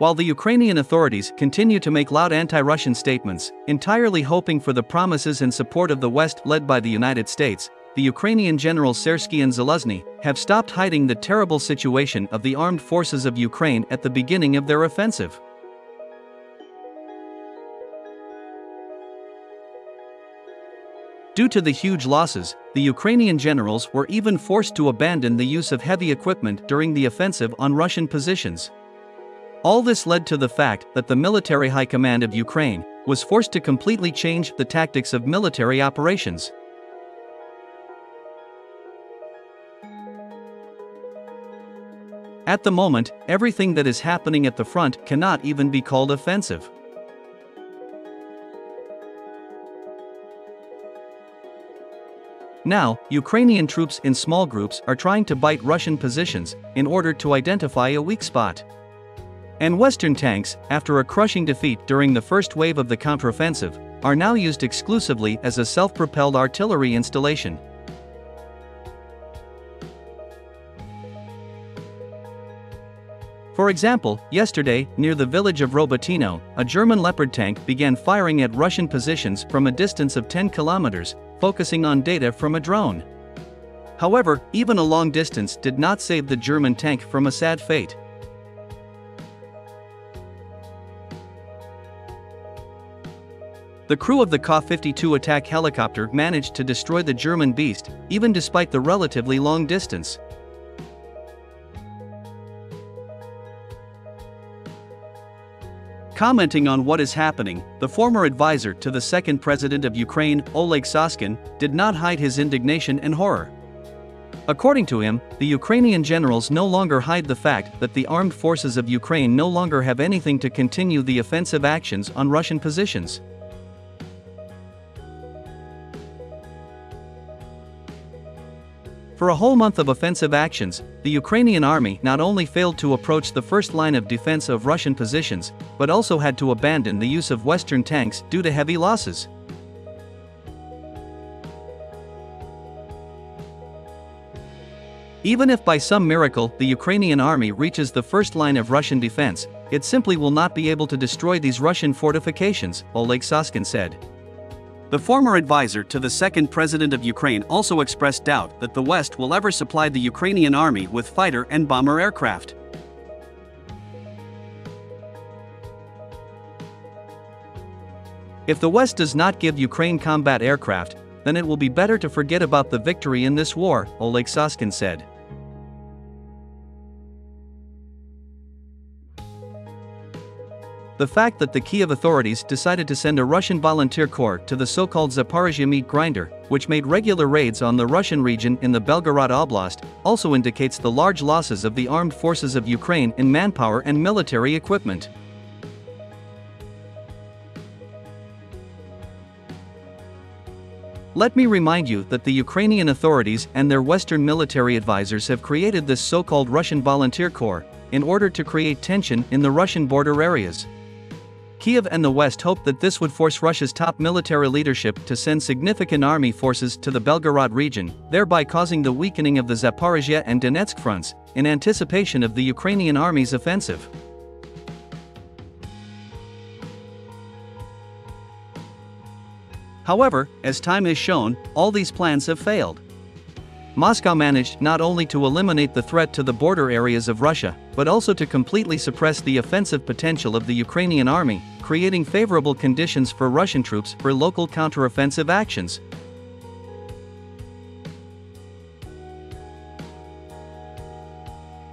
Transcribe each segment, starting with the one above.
While the Ukrainian authorities continue to make loud anti-Russian statements, entirely hoping for the promises and support of the West led by the United States, the Ukrainian generals Syrsky and Zaluzhny have stopped hiding the terrible situation of the armed forces of Ukraine at the beginning of their offensive. Due to the huge losses, the Ukrainian generals were even forced to abandon the use of heavy equipment during the offensive on Russian positions. All this led to the fact that the military high command of Ukraine was forced to completely change the tactics of military operations. At the moment, everything that is happening at the front cannot even be called offensive. Now, Ukrainian troops in small groups are trying to bite Russian positions in order to identify a weak spot. And Western tanks, after a crushing defeat during the first wave of the counteroffensive, are now used exclusively as a self-propelled artillery installation. For example, yesterday, near the village of Robotino, a German Leopard tank began firing at Russian positions from a distance of 10 kilometers, focusing on data from a drone. However, even a long distance did not save the German tank from a sad fate. The crew of the Ka-52 attack helicopter managed to destroy the German beast, even despite the relatively long distance. Commenting on what is happening, the former advisor to the second president of Ukraine, Oleg Soskin, did not hide his indignation and horror. According to him, the Ukrainian generals no longer hide the fact that the armed forces of Ukraine no longer have anything to continue the offensive actions on Russian positions. For a whole month of offensive actions, the Ukrainian army not only failed to approach the first line of defense of Russian positions, but also had to abandon the use of Western tanks due to heavy losses. Even if by some miracle the Ukrainian army reaches the first line of Russian defense, it simply will not be able to destroy these Russian fortifications, Oleg Soskin said. The former advisor to the second president of Ukraine also expressed doubt that the West will ever supply the Ukrainian army with fighter and bomber aircraft. If the West does not give Ukraine combat aircraft, then it will be better to forget about the victory in this war, Oleg Soskin said. The fact that the Kiev authorities decided to send a Russian volunteer corps to the so-called Zaporizhzhia meat grinder, which made regular raids on the Russian region in the Belgorod Oblast, also indicates the large losses of the armed forces of Ukraine in manpower and military equipment. Let me remind you that the Ukrainian authorities and their Western military advisors have created this so-called Russian volunteer corps in order to create tension in the Russian border areas. Kiev and the West hoped that this would force Russia's top military leadership to send significant army forces to the Belgorod region, thereby causing the weakening of the Zaporizhzhia and Donetsk fronts, in anticipation of the Ukrainian army's offensive. However, as time has shown, all these plans have failed. Moscow managed not only to eliminate the threat to the border areas of Russia, but also to completely suppress the offensive potential of the Ukrainian army, creating favorable conditions for Russian troops for local counteroffensive actions.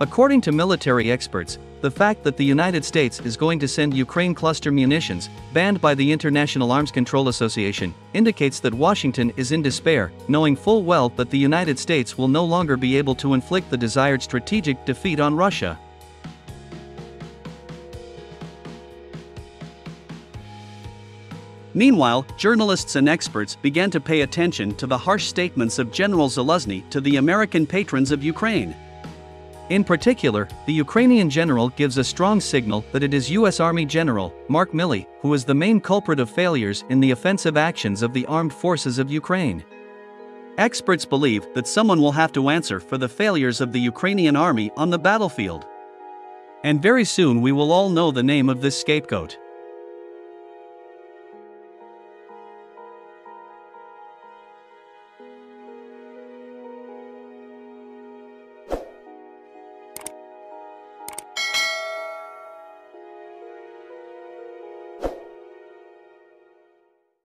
According to military experts, the fact that the United States is going to send Ukraine cluster munitions, banned by the International Arms Control Association, indicates that Washington is in despair, knowing full well that the United States will no longer be able to inflict the desired strategic defeat on Russia. Meanwhile, journalists and experts began to pay attention to the harsh statements of General Zaluzhny to the American patrons of Ukraine. In particular, the Ukrainian general gives a strong signal that it is U.S. Army General Mark Milley who is the main culprit of failures in the offensive actions of the armed forces of Ukraine. Experts believe that someone will have to answer for the failures of the Ukrainian army on the battlefield. And very soon we will all know the name of this scapegoat.